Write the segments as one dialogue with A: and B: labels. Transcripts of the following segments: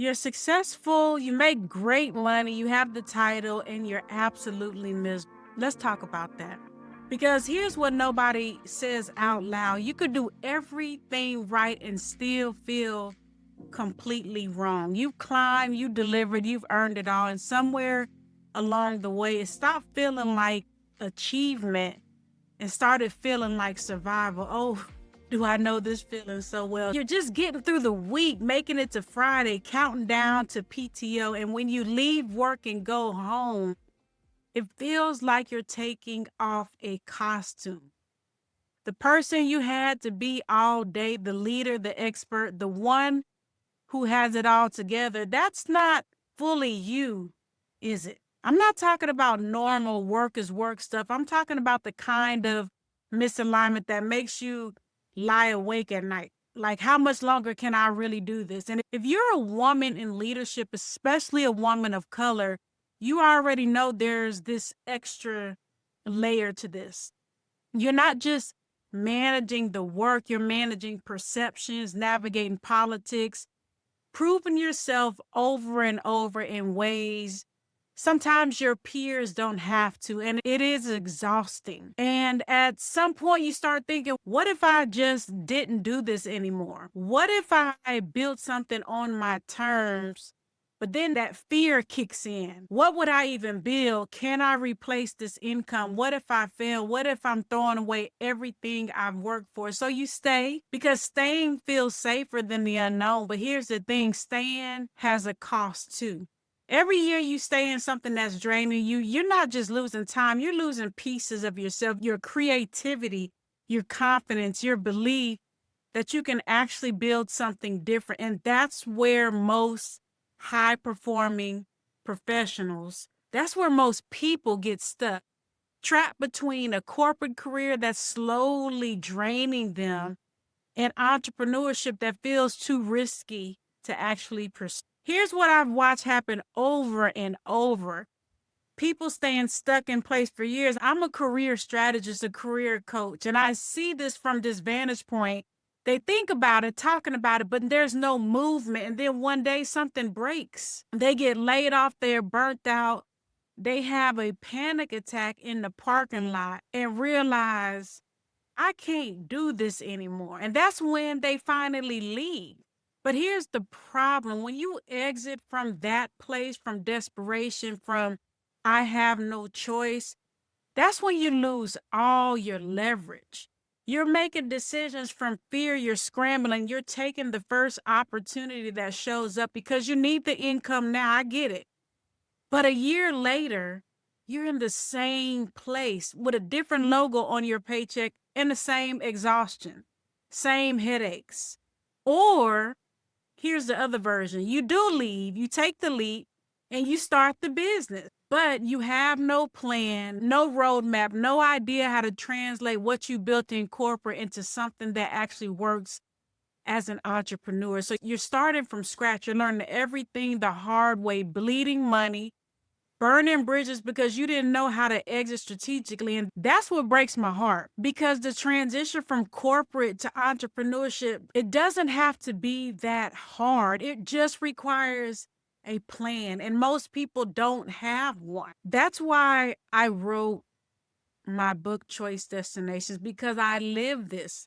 A: You're successful, you make great money, you have the title, and you're absolutely miserable. Let's talk about that. Because here's what nobody says out loud. You could do everything right and still feel completely wrong. You've climbed, you delivered, you've earned it all. And somewhere along the way, it stopped feeling like achievement and started feeling like survival. Oh, do I know this feeling so well? You're just getting through the week, making it to Friday, counting down to PTO. And when you leave work and go home, it feels like you're taking off a costume. The person you had to be all day, the leader, the expert, the one who has it all together, that's not fully you, is it? I'm not talking about normal work is work stuff. I'm talking about the kind of misalignment that makes you lie awake at night. Like, how much longer can I really do this? And if you're a woman in leadership, especially a woman of color, you already know there's this extra layer to this. You're not just managing the work, you're managing perceptions, navigating politics, proving yourself over and over in ways sometimes your peers don't have to, and it is exhausting. And at some point, you start thinking, what if I just didn't do this anymore? What if I built something on my terms? But then that fear kicks in. What would I even build? Can I replace this income? What if I fail? What if I'm throwing away everything I've worked for? So you stay because staying feels safer than the unknown. But here's the thing, staying has a cost too. Every year you stay in something that's draining you, you're not just losing time, you're losing pieces of yourself, your creativity, your confidence, your belief that you can actually build something different. And that's where most high performing professionals, that's where most people get stuck, trapped between a corporate career that's slowly draining them and entrepreneurship that feels too risky to actually pursue. Here's what I've watched happen over and over. People staying stuck in place for years. I'm a career strategist, a career coach, and I see this from this vantage point. They think about it, talking about it, but there's no movement. And then one day something breaks. They get laid off, they're burnt out. They have a panic attack in the parking lot and realize I can't do this anymore. And that's when they finally leave. But here's the problem when you exit from that place, from desperation, from I have no choice, that's when you lose all your leverage. You're making decisions from fear, you're scrambling, you're taking the first opportunity that shows up because you need the income now. I get it. But a year later, you're in the same place with a different logo on your paycheck and the same exhaustion, same headaches. Or here's the other version. You do leave, you take the leap, and you start the business, but you have no plan, no roadmap, no idea how to translate what you built in corporate into something that actually works as an entrepreneur. So you're starting from scratch. You're learning everything the hard way, bleeding money, burning bridges because you didn't know how to exit strategically. And that's what breaks my heart because the transition from corporate to entrepreneurship, it doesn't have to be that hard. It just requires a plan. And most people don't have one. That's why I wrote my book, Choice Destinations, because I lived this.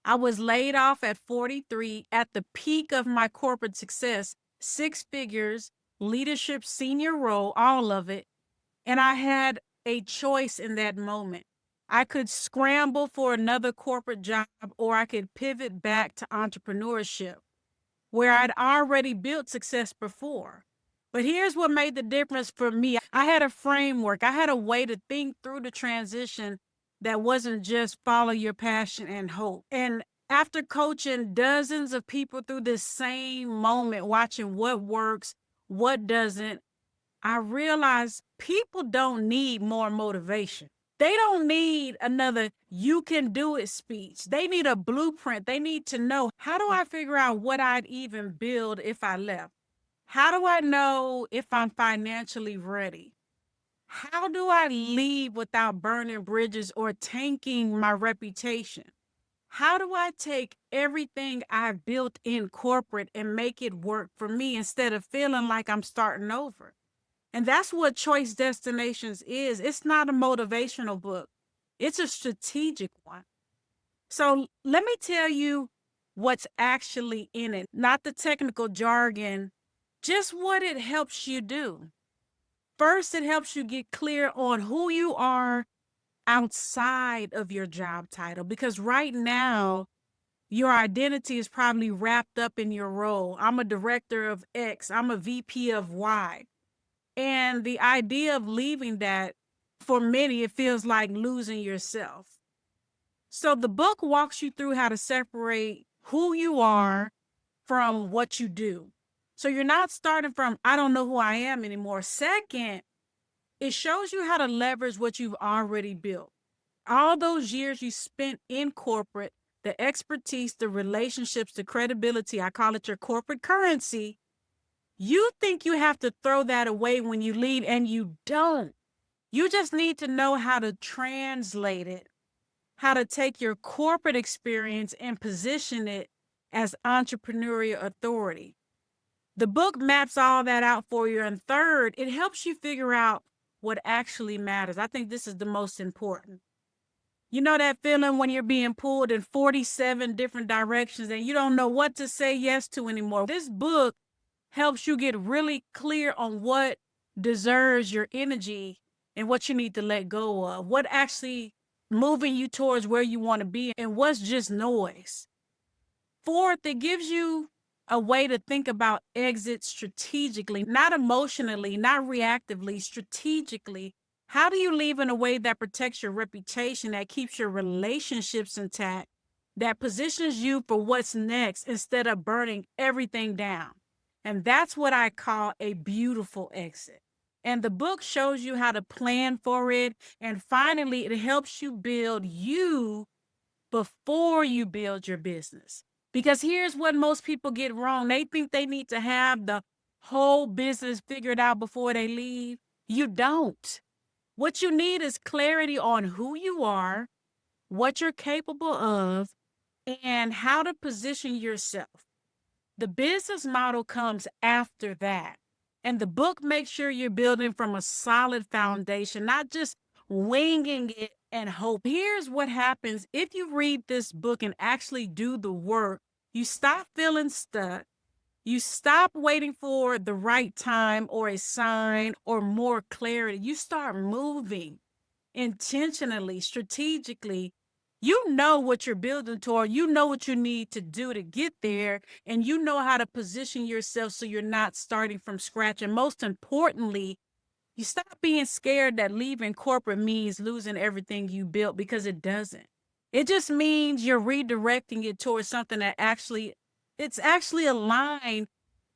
A: I was laid off at 43 at the peak of my corporate success, six figures, leadership, senior role, all of it. And I had a choice in that moment. I could scramble for another corporate job or I could pivot back to entrepreneurship where I'd already built success before. But here's what made the difference for me. I had a framework. I had a way to think through the transition that wasn't just follow your passion and hope. And after coaching dozens of people through this same moment, watching what works, what doesn't, I realized people don't need more motivation. They don't need another you can do it speech. They need a blueprint. They need to know, how do I figure out what I'd even build if I left? How do I know if I'm financially ready? How do I leave without burning bridges or tanking my reputation? How do I take everything I've built in corporate and make it work for me instead of feeling like I'm starting over? And that's what Choice Destinations is. It's not a motivational book, it's a strategic one. So let me tell you what's actually in it, not the technical jargon, just what it helps you do. First, it helps you get clear on who you are outside of your job title, because right now, your identity is probably wrapped up in your role. I'm a director of X, I'm a VP of Y. And the idea of leaving that, for many, it feels like losing yourself. So the book walks you through how to separate who you are from what you do. So you're not starting from, I don't know who I am anymore. Second, it shows you how to leverage what you've already built. All those years you spent in corporate, the expertise, the relationships, the credibility, I call it your corporate currency. You think you have to throw that away when you leave, and you don't. You just need to know how to translate it, how to take your corporate experience and position it as entrepreneurial authority. The book maps all that out for you. And third, it helps you figure out what actually matters. I think this is the most important. You know that feeling when you're being pulled in 47 different directions and you don't know what to say yes to anymore? This book helps you get really clear on what deserves your energy and what you need to let go of, what actually moving you towards where you want to be and what's just noise. Fourth, it gives you a way to think about exit strategically, not emotionally, not reactively, strategically. How do you leave in a way that protects your reputation, that keeps your relationships intact, that positions you for what's next instead of burning everything down? And that's what I call a beautiful exit. And the book shows you how to plan for it. And finally, it helps you build you before you build your business. Because here's what most people get wrong. They think they need to have the whole business figured out before they leave. You don't. What you need is clarity on who you are, what you're capable of, and how to position yourself. The business model comes after that. And the book makes sure you're building from a solid foundation, not just winging it and hope. Here's what happens if you read this book and actually do the work. You stop feeling stuck. You stop waiting for the right time or a sign or more clarity. You start moving intentionally, strategically. You know what you're building toward. You know what you need to do to get there, and you know how to position yourself so you're not starting from scratch. And most importantly, you stop being scared that leaving corporate means losing everything you built, because it doesn't. It just means you're redirecting it towards something that it's actually aligned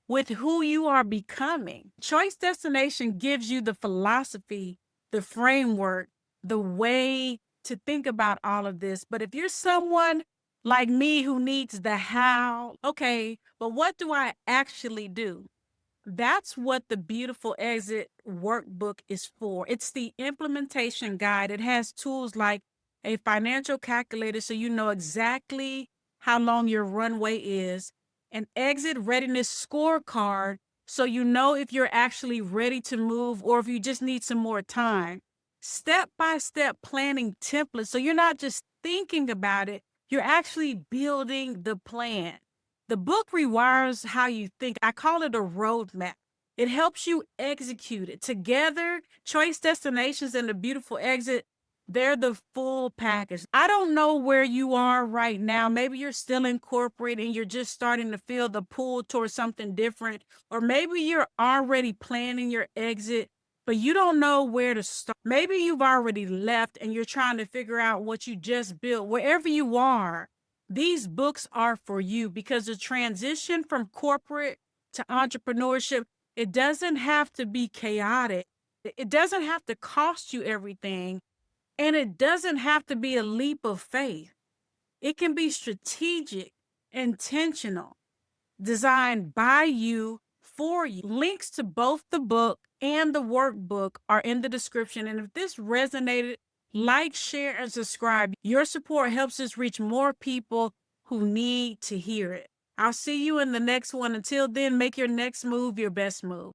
A: with who you are becoming. Choice Destination gives you the philosophy, the framework, the way to think about all of this. But if you're someone like me who needs the how, okay, but what do I actually do? That's what the Beautiful Exit Workbook is for. It's the implementation guide. It has tools like a financial calculator so you know exactly how long your runway is, an exit readiness scorecard so you know if you're actually ready to move or if you just need some more time, step-by-step planning templates so you're not just thinking about it, you're actually building the plan. The book rewires how you think. I call it a roadmap. It helps you execute it. Together, Choice Destinations and the Beautiful Exit, they're the full package. I don't know where you are right now. Maybe you're still in corporate and you're just starting to feel the pull towards something different. Or maybe you're already planning your exit, but you don't know where to start. Maybe you've already left and you're trying to figure out what you just built. Wherever you are, these books are for you, because the transition from corporate to entrepreneurship, it doesn't have to be chaotic. It doesn't have to cost you everything. And it doesn't have to be a leap of faith. It can be strategic, intentional, designed by you for you. Links to both the book and the workbook are in the description. And if this resonated, Like, share, and subscribe. Your support helps us reach more people who need to hear it. I'll see you in the next one. Until then, make your next move your best move.